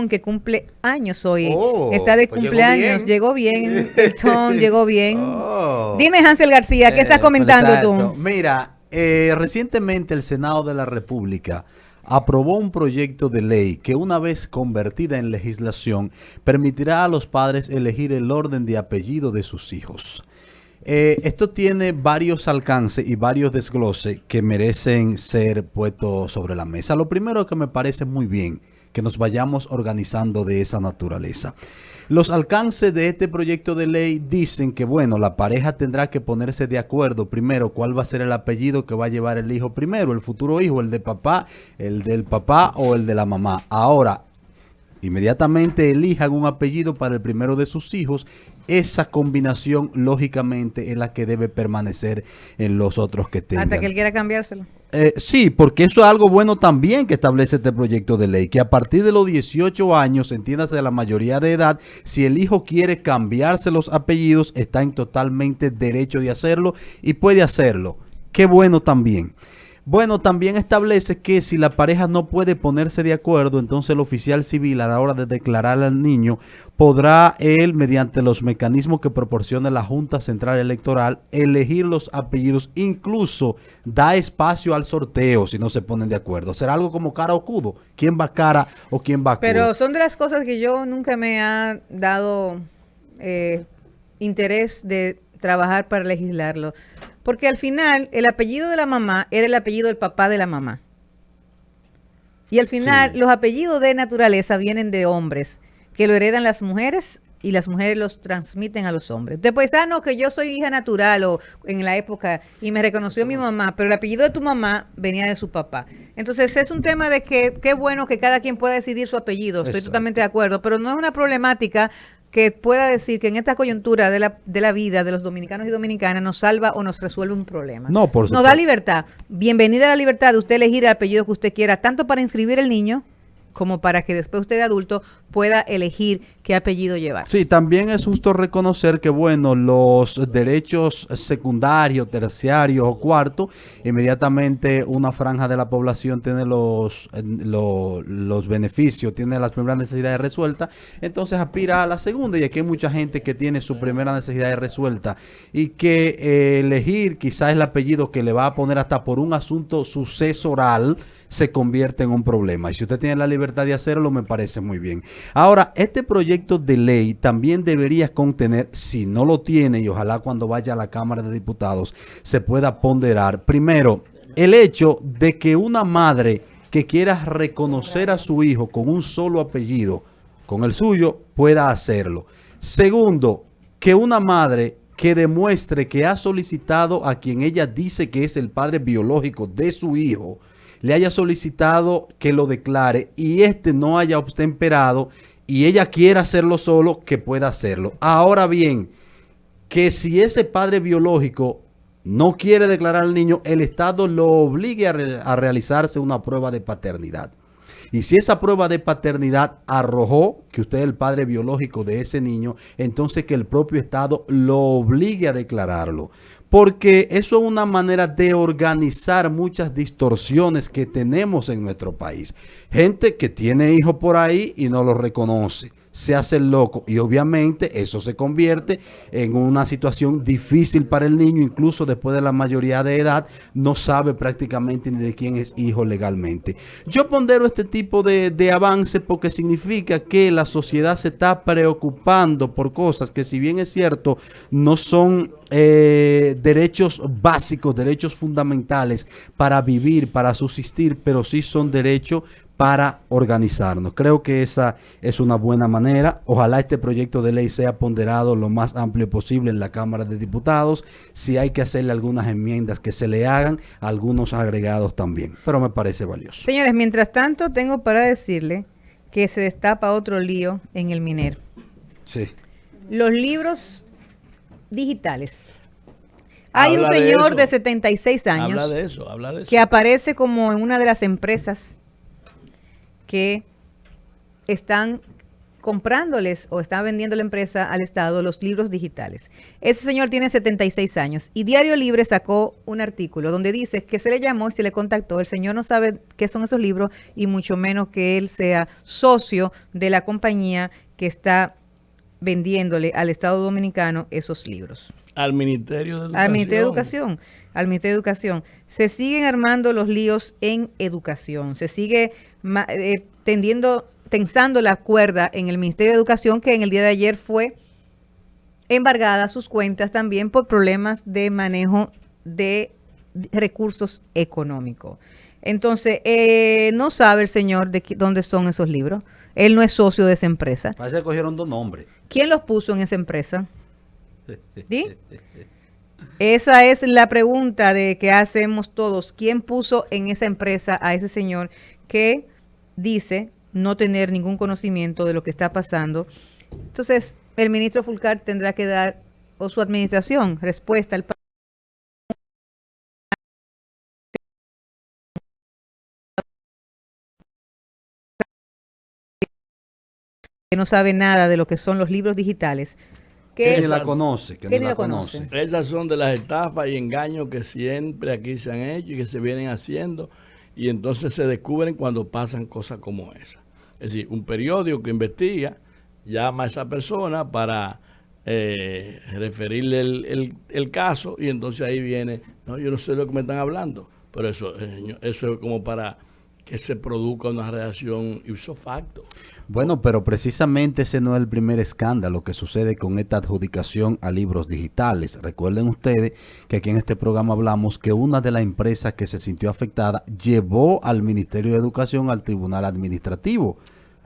que cumple años hoy. Oh, Está de pues cumpleaños. Llegó bien. El ton llegó bien. Oh. Dime, Hansel García, ¿qué estás comentando Exacto. tú? Mira, recientemente el Senado de la República aprobó un proyecto de ley que, una vez convertida en legislación, permitirá a los padres elegir el orden de apellido de sus hijos. Esto tiene varios alcances y varios desgloses que merecen ser puestos sobre la mesa. Lo primero que me parece muy bien que nos vayamos organizando de esa naturaleza. Los alcances de este proyecto de ley dicen que, bueno, la pareja tendrá que ponerse de acuerdo primero cuál va a ser el apellido que va a llevar el hijo primero, el futuro hijo, el de papá, el del papá o el de la mamá. Ahora, inmediatamente elijan un apellido para el primero de sus hijos, esa combinación lógicamente es la que debe permanecer en los otros que tengan. Hasta que él quiera cambiárselo. Sí, porque eso es algo bueno también que establece este proyecto de ley, que a partir de los 18 años, entiéndase de la mayoría de edad, si el hijo quiere cambiarse los apellidos, está en totalmente derecho de hacerlo y puede hacerlo. Qué bueno también. Bueno, también establece que si la pareja no puede ponerse de acuerdo, entonces el oficial civil a la hora de declarar al niño podrá él, mediante los mecanismos que proporciona la Junta Central Electoral, elegir los apellidos, incluso da espacio al sorteo si no se ponen de acuerdo. Será algo como cara o cudo. ¿Quién va cara o quién va cudo? Pero son de las cosas que yo nunca me ha dado interés de trabajar para legislarlo. Porque al final el apellido de la mamá era el apellido del papá de la mamá. Y al final los apellidos de naturaleza vienen de hombres, que lo heredan las mujeres y las mujeres los transmiten a los hombres. Usted puede decir, no, que yo soy hija natural o en la época y me reconoció mi mamá, pero el apellido de tu mamá venía de su papá. Entonces es un tema de que qué bueno que cada quien pueda decidir su apellido. Estoy totalmente de acuerdo, pero no es una problemática que pueda decir que en esta coyuntura de la vida de los dominicanos y dominicanas nos salva o nos resuelve un problema. No, por supuesto. Nos da libertad. Bienvenida a la libertad de usted elegir el apellido que usted quiera, tanto para inscribir el niño como para que después usted de adulto pueda elegir qué apellido llevar. Sí, también es justo reconocer que, bueno, los derechos secundarios, terciarios o cuartos, inmediatamente una franja de la población tiene los beneficios, tiene las primeras necesidades resueltas, entonces aspira a la segunda, y aquí hay mucha gente que tiene su primera necesidad resuelta y que elegir quizás el apellido que le va a poner hasta por un asunto sucesoral se convierte en un problema. Y si usted tiene la libertad de hacerlo, me parece muy bien. Ahora, este proyecto de ley también debería contener, si no lo tiene, y ojalá cuando vaya a la Cámara de Diputados se pueda ponderar, primero, el hecho de que una madre que quiera reconocer a su hijo con un solo apellido, con el suyo, pueda hacerlo. Segundo, que una madre que demuestre que ha solicitado a quien ella dice que es el padre biológico de su hijo, le haya solicitado que lo declare y este no haya obtemperado y ella quiera hacerlo solo, que pueda hacerlo. Ahora bien, que si ese padre biológico no quiere declarar al niño, el Estado lo obligue a realizarse una prueba de paternidad. Y si esa prueba de paternidad arrojó que usted es el padre biológico de ese niño, entonces que el propio Estado lo obligue a declararlo. Porque eso es una manera de organizar muchas distorsiones que tenemos en nuestro país. Gente que tiene hijos por ahí y no los reconoce, se hace el loco, y obviamente eso se convierte en una situación difícil para el niño, incluso después de la mayoría de edad, no sabe prácticamente ni de quién es hijo legalmente. Yo pondero este tipo de avance porque significa que la sociedad se está preocupando por cosas que, si bien es cierto, no son derechos básicos, derechos fundamentales para vivir, para subsistir, pero sí son derechos para organizarnos. Creo que esa es una buena manera. Ojalá este proyecto de ley sea ponderado lo más amplio posible en la Cámara de Diputados. Si hay que hacerle algunas enmiendas, que se le hagan, algunos agregados también, pero me parece valioso. Señores, mientras tanto tengo para decirle que se destapa otro lío en el MINER. Sí. Los libros digitales. Hay un señor de 76 años habla de eso. que aparece como en una de las empresas que están comprándoles o está vendiendo la empresa al Estado los libros digitales. Ese señor tiene 76 años y Diario Libre sacó un artículo donde dice que se le llamó y se le contactó. El señor no sabe qué son esos libros y mucho menos que él sea socio de la compañía que está vendiéndole al Estado Dominicano esos libros. Al Ministerio de Educación. Al Ministerio de Educación. Al Ministerio de Educación. Se siguen armando los líos en educación. Se sigue tensando la cuerda en el Ministerio de Educación, que en el día de ayer fue embargada sus cuentas también por problemas de manejo de recursos económicos. Entonces, no sabe el señor de dónde son esos libros. Él no es socio de esa empresa. Parece que cogieron 2 nombres. ¿Quién los puso en esa empresa? ¿Sí? Esa es la pregunta que hacemos todos. ¿Quién puso en esa empresa a ese señor que dice no tener ningún conocimiento de lo que está pasando? Entonces, el ministro Fulcar tendrá que dar, o su administración, respuesta al que no sabe nada de lo que son los libros digitales. Que ni la conoce, que ni la conoce. conoce. Esas son de las estafas y engaños que siempre aquí se han hecho y que se vienen haciendo, y entonces se descubren cuando pasan cosas como esa. Es decir, un periódico que investiga llama a esa persona para referirle el caso, y entonces ahí viene, no, yo no sé de lo que me están hablando, pero eso es como para que se produzca una reacción ipso facto. Bueno, pero precisamente ese no es el primer escándalo que sucede con esta adjudicación a libros digitales. Recuerden ustedes que aquí en este programa hablamos que una de las empresas que se sintió afectada llevó al Ministerio de Educación al Tribunal Administrativo.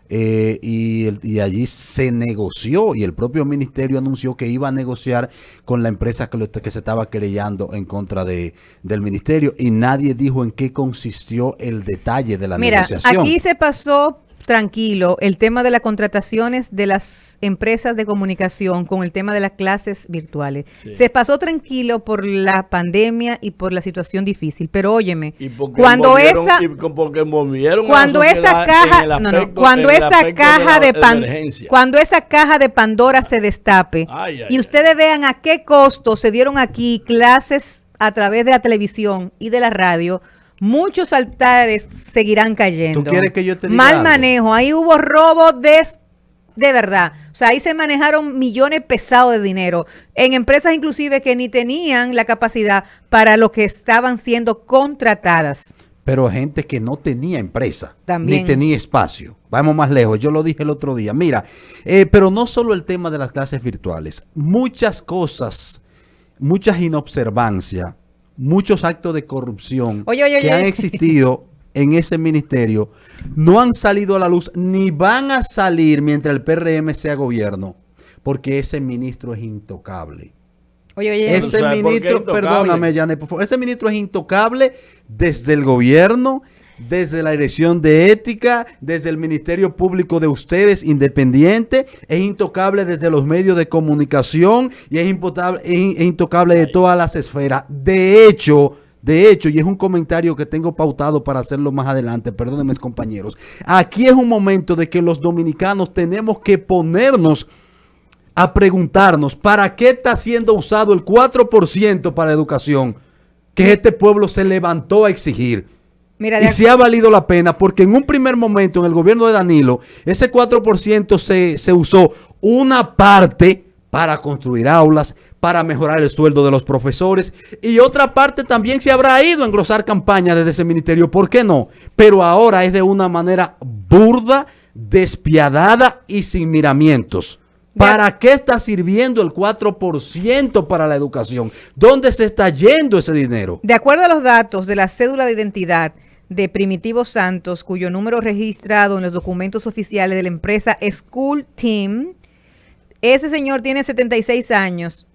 Y allí se negoció, y el propio ministerio anunció que iba a negociar con la empresa que se estaba querellando en contra del ministerio, y nadie dijo en qué consistió el detalle de la negociación. Aquí se pasó tranquilo el tema de las contrataciones de las empresas de comunicación con el tema de las clases virtuales. Sí. Se pasó tranquilo por la pandemia y por la situación difícil, pero óyeme, cuando esa caja de Pandora se destape, y ustedes vean a qué costo se dieron aquí clases a través de la televisión y de la radio, muchos altares seguirán cayendo. ¿Tú quieres que yo te diga mal algo? Manejo, ahí hubo robo de verdad. O sea, ahí se manejaron millones pesados de dinero en empresas inclusive que ni tenían la capacidad para lo que estaban siendo contratadas. Pero gente que no tenía empresa, también, ni tenía espacio. Vamos más lejos, yo lo dije el otro día. Mira, pero no solo el tema de las clases virtuales, muchas cosas, muchas inobservancias, muchos actos de corrupción que han existido en ese ministerio no han salido a la luz ni van a salir mientras el PRM sea gobierno, porque ese ministro es intocable. Ese ministro, perdóname, Janet, por favor, ese ministro es intocable desde el gobierno, desde la dirección de ética, desde el Ministerio Público de ustedes, independiente, es intocable desde los medios de comunicación y es intocable de todas las esferas. De hecho, y es un comentario que tengo pautado para hacerlo más adelante, perdónenme, compañeros, aquí es un momento de que los dominicanos tenemos que ponernos a preguntarnos ¿para qué está siendo usado el 4% para educación que este pueblo se levantó a exigir? Mira, y si ha valido la pena, porque en un primer momento en el gobierno de Danilo, ese 4% se usó una parte para construir aulas, para mejorar el sueldo de los profesores, y otra parte también se habrá ido a engrosar campañas desde ese ministerio, ¿por qué no? Pero ahora es de una manera burda, despiadada y sin miramientos. ¿Para qué está sirviendo el 4% para la educación? ¿Dónde se está yendo ese dinero? De acuerdo a los datos de la cédula de identidad de Primitivo Santos, cuyo número registrado en los documentos oficiales de la empresa School Team, ese señor tiene 76 años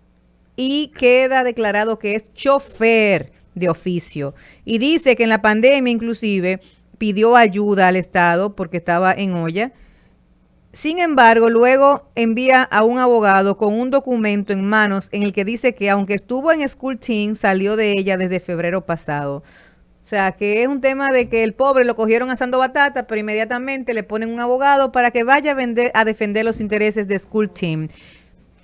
y queda declarado que es chofer de oficio. Y dice que en la pandemia inclusive pidió ayuda al Estado porque estaba en olla. Sin embargo, luego envía a un abogado con un documento en manos en el que dice que aunque estuvo en School Team, salió de ella desde febrero pasado. O sea, que es un tema de que el pobre lo cogieron asando batata, pero inmediatamente le ponen un abogado para que vaya a defender los intereses de School Team.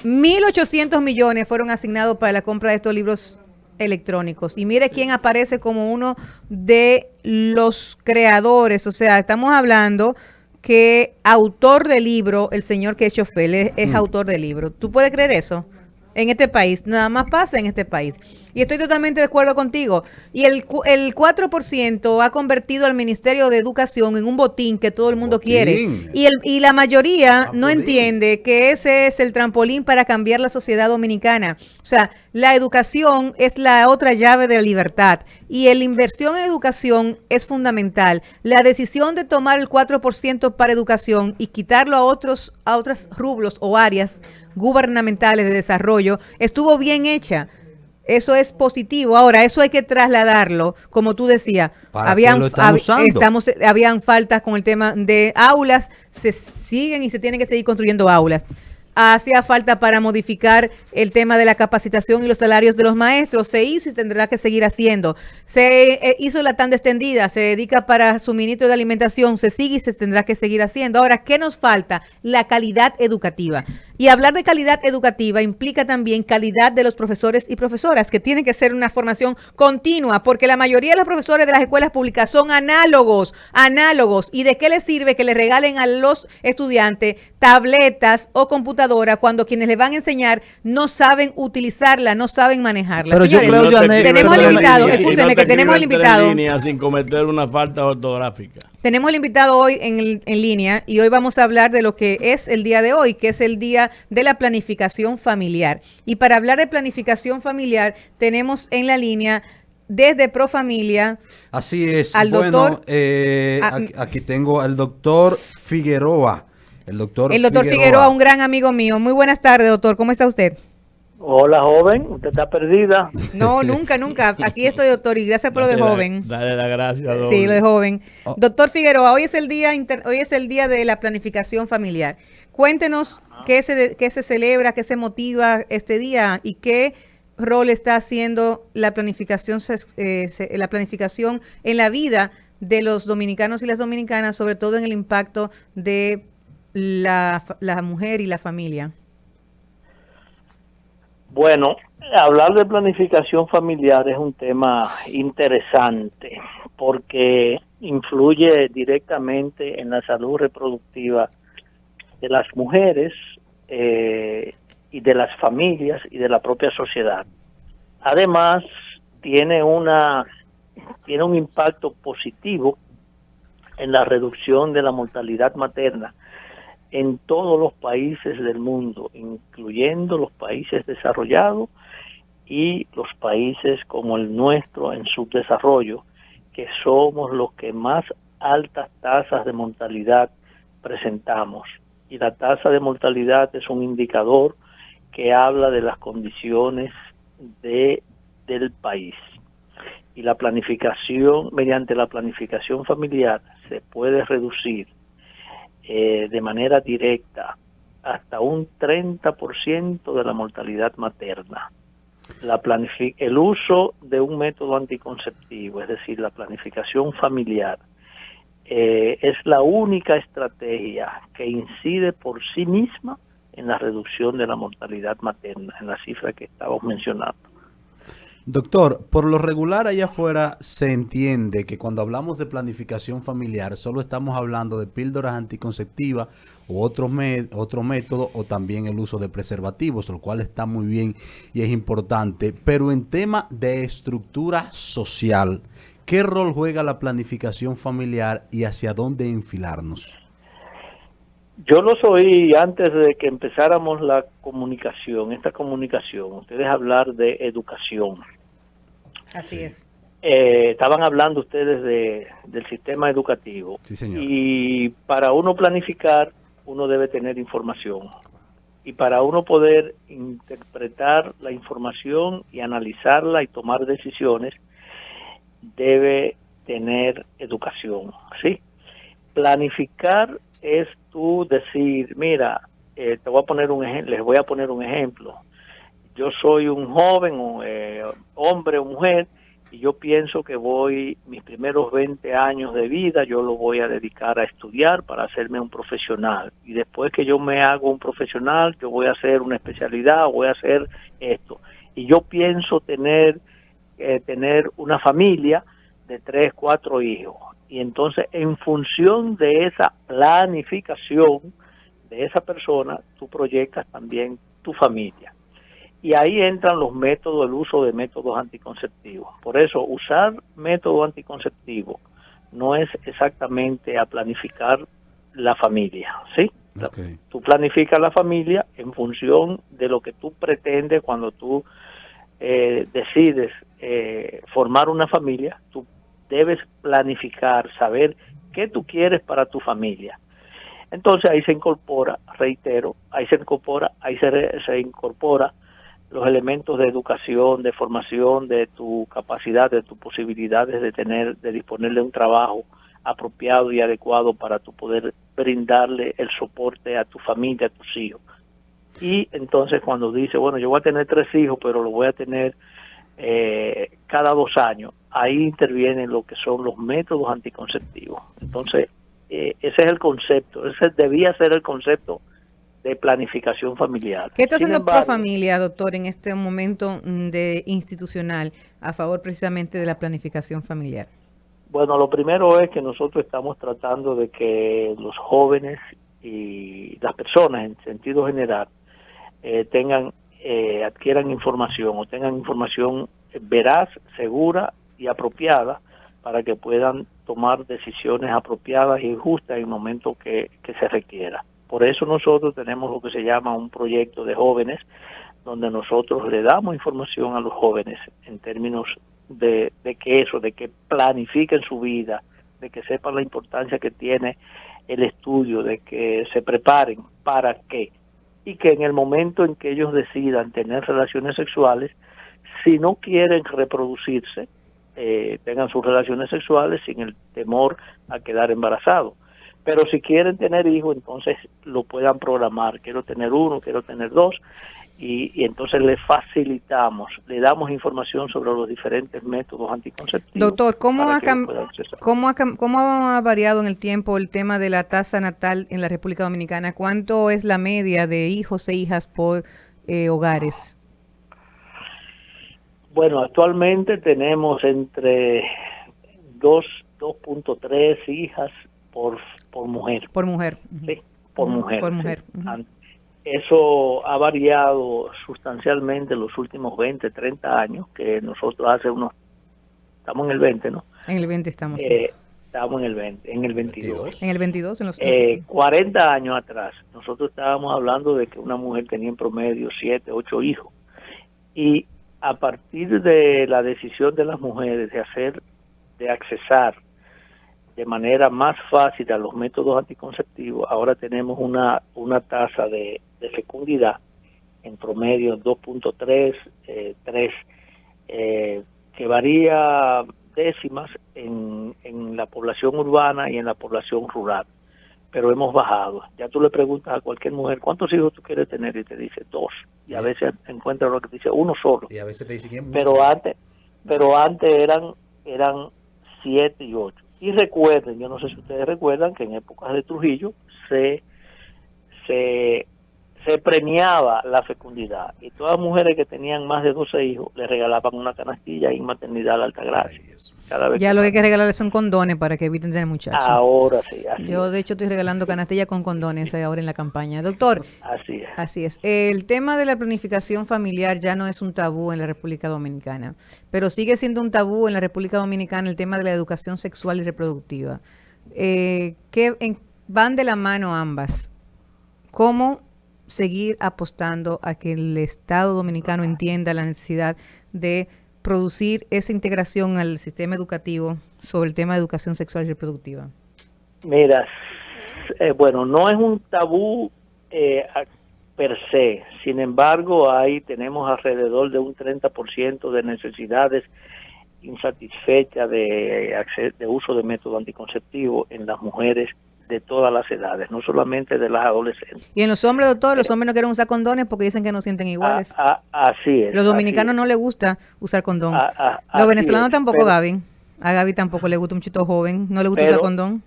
1.800 millones fueron asignados para la compra de estos libros electrónicos. Y mire quién aparece como uno de los creadores. O sea, estamos hablando que autor del libro, el señor Quechofel, es autor del libro. ¿Tú puedes creer eso? En este país, nada más pasa en este país. Y estoy totalmente de acuerdo contigo. Y el 4% ha convertido al Ministerio de Educación en un botín que todo el mundo quiere. Y la mayoría no entiende que ese es el trampolín para cambiar la sociedad dominicana. O sea, la educación es la otra llave de la libertad. Y la inversión en educación es fundamental. La decisión de tomar el 4% para educación y quitarlo a otros rubros o áreas gubernamentales de desarrollo estuvo bien hecha. Eso es positivo. Ahora, eso hay que trasladarlo, como tú decías. Habían faltas con el tema de aulas, se siguen y se tienen que seguir construyendo aulas. Hacía falta para modificar el tema de la capacitación y los salarios de los maestros. Se hizo y tendrá que seguir haciendo. Se hizo la tanda extendida, se dedica para suministro de alimentación, se sigue y se tendrá que seguir haciendo. Ahora, ¿qué nos falta? La calidad educativa. Y hablar de calidad educativa implica también calidad de los profesores y profesoras, que tienen que ser una formación continua, porque la mayoría de los profesores de las escuelas públicas son análogos. ¿Y de qué les sirve que le regalen a los estudiantes tabletas o computadoras cuando quienes les van a enseñar no saben utilizarla, no saben manejarla? Pero señores, yo creo, Janet, tenemos el invitado, escúcheme que tenemos el invitado. Sin cometer una falta ortográfica. Tenemos el invitado hoy en línea y hoy vamos a hablar de lo que es el día de hoy, que es el día de la planificación familiar. Y para hablar de planificación familiar, tenemos en la línea desde Profamilia. Así es. Al doctor, aquí tengo al doctor Figueroa. El doctor Figueroa, un gran amigo mío. Muy buenas tardes, doctor. ¿Cómo está usted? Hola, joven. ¿Usted está perdida? No, nunca. Aquí estoy, doctor, y gracias por lo de joven. Dale la gracia, doctor. Sí, lo de joven. Doctor Figueroa, hoy es el día de la planificación familiar. Cuéntenos qué se celebra, qué se motiva este día y qué rol está haciendo la planificación en la vida de los dominicanos y las dominicanas, sobre todo en el impacto de la mujer y la familia. Bueno, hablar de planificación familiar es un tema interesante porque influye directamente en la salud reproductiva de las mujeres y de las familias y de la propia sociedad. Además, tiene un impacto positivo en la reducción de la mortalidad materna en todos los países del mundo, incluyendo los países desarrollados y los países como el nuestro en subdesarrollo, que somos los que más altas tasas de mortalidad presentamos. Y la tasa de mortalidad es un indicador que habla de las condiciones del país. Y la planificación, mediante la planificación familiar, se puede reducir de manera directa hasta un 30% de la mortalidad materna. El uso de un método anticonceptivo, es decir, la planificación familiar, es la única estrategia que incide por sí misma en la reducción de la mortalidad materna, en la cifra que estábamos mencionando. Doctor, por lo regular allá afuera se entiende que cuando hablamos de planificación familiar solo estamos hablando de píldoras anticonceptivas u otro método o también el uso de preservativos, lo cual está muy bien y es importante. Pero en tema de estructura social, ¿qué rol juega la planificación familiar y hacia dónde enfilarnos? Yo los oí antes de que empezáramos esta comunicación, ustedes hablar de educación. Así es. Estaban hablando ustedes del sistema educativo. Sí, señor. Y para uno planificar, uno debe tener información. Y para uno poder interpretar la información y analizarla y tomar decisiones, debe tener educación, ¿sí? Planificar es tú decir, mira, les voy a poner un ejemplo. Yo soy un joven, hombre o mujer, Y yo pienso que mis primeros 20 años de vida, yo lo voy a dedicar a estudiar para hacerme un profesional. Y después que yo me hago un profesional, yo voy a hacer una especialidad, voy a hacer esto. Y yo pienso tener una familia de 3, 4 hijos. Y entonces, en función de esa planificación de esa persona, tú proyectas también tu familia. Y ahí entran los métodos, el uso de métodos anticonceptivos. Por eso, usar métodos anticonceptivos no es exactamente a planificar la familia, ¿sí? Okay. Tú planificas la familia en función de lo que tú pretendes cuando tú decides formar una familia. Tú debes planificar, saber qué tú quieres para tu familia. Entonces ahí se incorpora, reitero, se incorpora los elementos de educación, de formación, de tu capacidad, de tus posibilidades de disponer de un trabajo apropiado y adecuado para tu poder brindarle el soporte a tu familia, a tus hijos. Y entonces cuando dice, bueno, yo voy a tener 3 hijos, pero lo voy a tener cada 2 años, ahí intervienen lo que son los métodos anticonceptivos. Entonces, ese es el concepto, ese debía ser el concepto de planificación familiar. ¿Qué está Sin haciendo embargo, Profamilia, doctor, en este momento de institucional a favor precisamente de la planificación familiar? Bueno, lo primero es que nosotros estamos tratando de que los jóvenes y las personas en sentido general adquieran información o tengan información veraz, segura y apropiada para que puedan tomar decisiones apropiadas y justas en el momento que se requiera. Por eso nosotros tenemos lo que se llama un proyecto de jóvenes, donde nosotros le damos información a los jóvenes en términos de que planifiquen su vida, de que sepan la importancia que tiene el estudio, de que se preparen para qué, y que en el momento en que ellos decidan tener relaciones sexuales, si no quieren reproducirse, tengan sus relaciones sexuales sin el temor a quedar embarazados. Pero si quieren tener hijos, entonces lo puedan programar. Quiero tener 1, quiero tener 2, y entonces le facilitamos, le damos información sobre los diferentes métodos anticonceptivos. Doctor, ¿cómo ha ha variado en el tiempo el tema de la tasa natal en la República Dominicana? ¿Cuánto es la media de hijos e hijas por hogares? Bueno, actualmente tenemos entre 2.3 hijas por mujer. Por mujer. Sí, por mujer. Por mujer. Sí. Eso ha variado sustancialmente en los últimos 20, 30 años, que nosotros estamos en el 20, ¿no? En el 20 estamos. Estamos en el 20, en el 22. En el 22, en los 40 años atrás, nosotros estábamos hablando de que una mujer tenía en promedio 7, 8 hijos. Y a partir de la decisión de las mujeres de accesar de manera más fácil a los métodos anticonceptivos, ahora tenemos una tasa de fecundidad en promedio 2.3, 3, que varía décimas en la población urbana y en la población rural, pero hemos bajado. Ya tú le preguntas a cualquier mujer, ¿cuántos hijos tú quieres tener? Y te dice 2, y a veces encuentras lo que te dice 1 solo. Y a veces te dice que pero antes eran 7 y 8. Y recuerden, yo no sé si ustedes recuerdan que en épocas de Trujillo se premiaba la fecundidad, y todas las mujeres que tenían más de 12 hijos le regalaban una canastilla en maternidad de Altagracia. Cada vez ya lo que hay que regalarles son condones para que eviten tener muchachos. Ahora sí, así yo es. De hecho estoy regalando canastilla con condones ahora en la campaña. Doctor, así es. El tema de la planificación familiar ya no es un tabú en la República Dominicana, pero sigue siendo un tabú en la República Dominicana el tema de la educación sexual y reproductiva. Van de la mano ambas. ¿Cómo seguir apostando a que el Estado dominicano entienda la necesidad de producir esa integración al sistema educativo sobre el tema de educación sexual y reproductiva? Mira, bueno, no es un tabú per se, sin embargo, tenemos alrededor de un 30% de necesidades insatisfechas de uso de método anticonceptivo en las mujeres de todas las edades, no solamente de las adolescentes. Y en los hombres, doctor, los hombres no quieren usar condones porque dicen que no sienten iguales. Así es. Los dominicanos no les gusta usar condón. Los Los venezolanos tampoco, Gaby. A Gaby tampoco le gusta, un chito joven, no le gusta usar condón.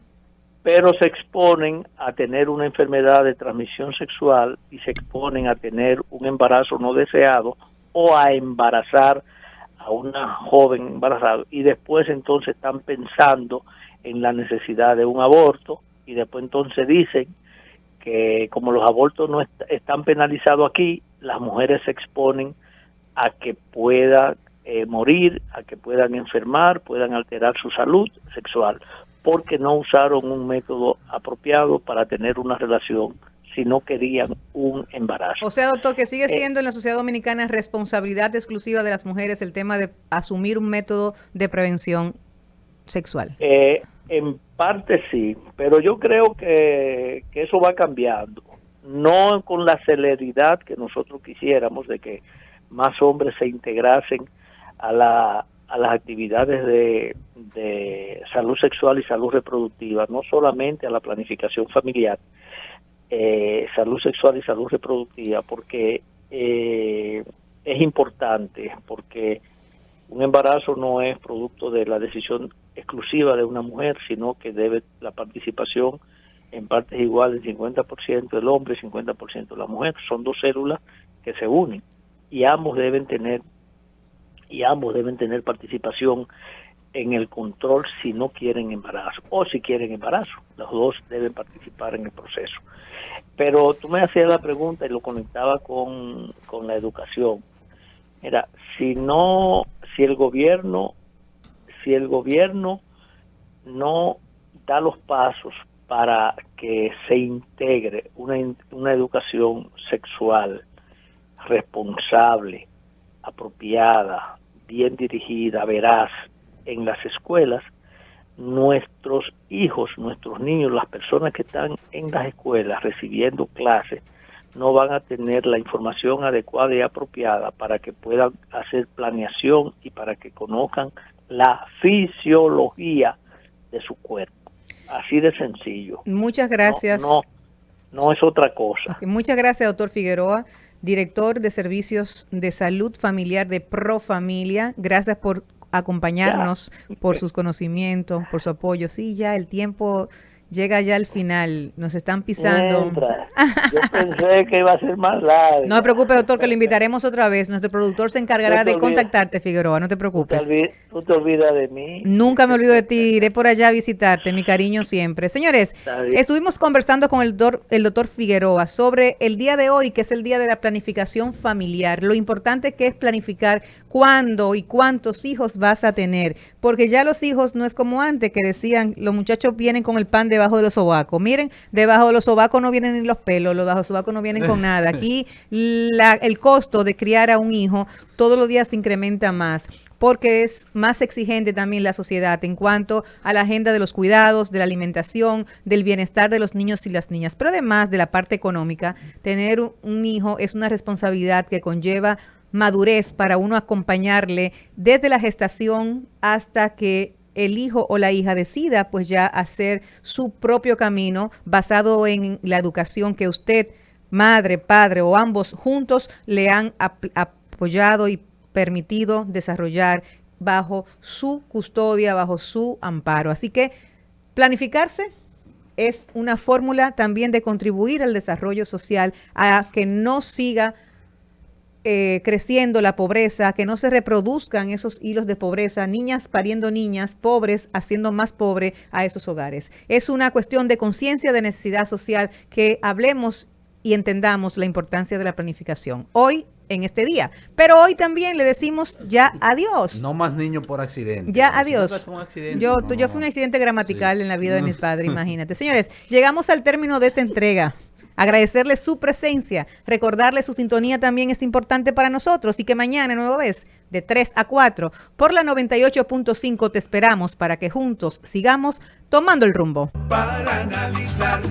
Pero se exponen a tener una enfermedad de transmisión sexual y se exponen a tener un embarazo no deseado o a embarazar a una joven embarazada, y después entonces están pensando en la necesidad de un aborto, y después entonces dicen que como los abortos no están penalizados aquí, las mujeres se exponen a que puedan morir, a que puedan enfermar, puedan alterar su salud sexual, porque no usaron un método apropiado para tener una relación si no querían un embarazo. O sea, doctor, que sigue siendo en la sociedad dominicana responsabilidad exclusiva de las mujeres el tema de asumir un método de prevención sexual. En parte sí, pero yo creo que eso va cambiando, no con la celeridad que nosotros quisiéramos de que más hombres se integrasen a las actividades de salud sexual y salud reproductiva, no solamente a la planificación familiar, salud sexual y salud reproductiva, porque es importante, porque un embarazo no es producto de la decisión exclusiva de una mujer, sino que debe la participación en partes iguales, 50% del hombre y 50% de la mujer. Son dos células que se unen y ambos deben tener participación en el control si no quieren embarazo o si quieren embarazo. Los dos deben participar en el proceso. Pero tú me hacías la pregunta y lo conectaba con la educación. Mira, si el gobierno no da los pasos para que se integre una educación sexual responsable, apropiada, bien dirigida, veraz en las escuelas, nuestros hijos, nuestros niños, las personas que están en las escuelas recibiendo clases, no van a tener la información adecuada y apropiada para que puedan hacer planeación y para que conozcan la fisiología de su cuerpo. Así de sencillo. Muchas gracias. No es otra cosa. Okay, muchas gracias, doctor Figueroa, director de Servicios de Salud Familiar de Profamilia. Gracias por acompañarnos, por sus conocimientos, por su apoyo. Sí, ya el tiempo llega ya al final, nos están pisando. Yo pensé que iba a ser más largo. No te preocupes, doctor, que lo invitaremos otra vez. Nuestro productor se encargará de contactarte, Figueroa, no te preocupes. Tú te olvidas de mí. Nunca me olvido de ti, iré por allá a visitarte, mi cariño siempre. Señores, estuvimos conversando con el doctor Figueroa sobre el día de hoy, que es el día de la planificación familiar, lo importante que es planificar cuándo y cuántos hijos vas a tener, porque ya los hijos no es como antes, que decían, los muchachos vienen con el pan debajo de los sobacos. Miren, debajo de los sobacos no vienen ni los pelos, los debajo de los sobacos no vienen con nada. Aquí el costo de criar a un hijo todos los días se incrementa más, porque es más exigente también la sociedad en cuanto a la agenda de los cuidados, de la alimentación, del bienestar de los niños y las niñas. Pero además de la parte económica, tener un hijo es una responsabilidad que conlleva madurez para uno acompañarle desde la gestación hasta que el hijo o la hija decida pues ya hacer su propio camino basado en la educación que usted, madre, padre o ambos juntos le han apoyado y permitido desarrollar bajo su custodia, bajo su amparo. Así que planificarse es una fórmula también de contribuir al desarrollo social, a que no siga creciendo la pobreza, que no se reproduzcan esos hilos de pobreza, niñas pariendo niñas, pobres haciendo más pobre a esos hogares. Es una cuestión de conciencia, de necesidad social, que hablemos y entendamos la importancia de la planificación hoy en este día. Pero hoy también le decimos ya adiós. No más niños por accidente. Ya adiós. Si no accidente, yo fui un accidente gramatical en la vida de mis padres, imagínate. Señores, llegamos al término de esta entrega. Agradecerle su presencia, recordarle su sintonía también es importante para nosotros y que mañana, nueva vez, de 3 a 4, por la 98.5 te esperamos para que juntos sigamos tomando el rumbo. Para analizar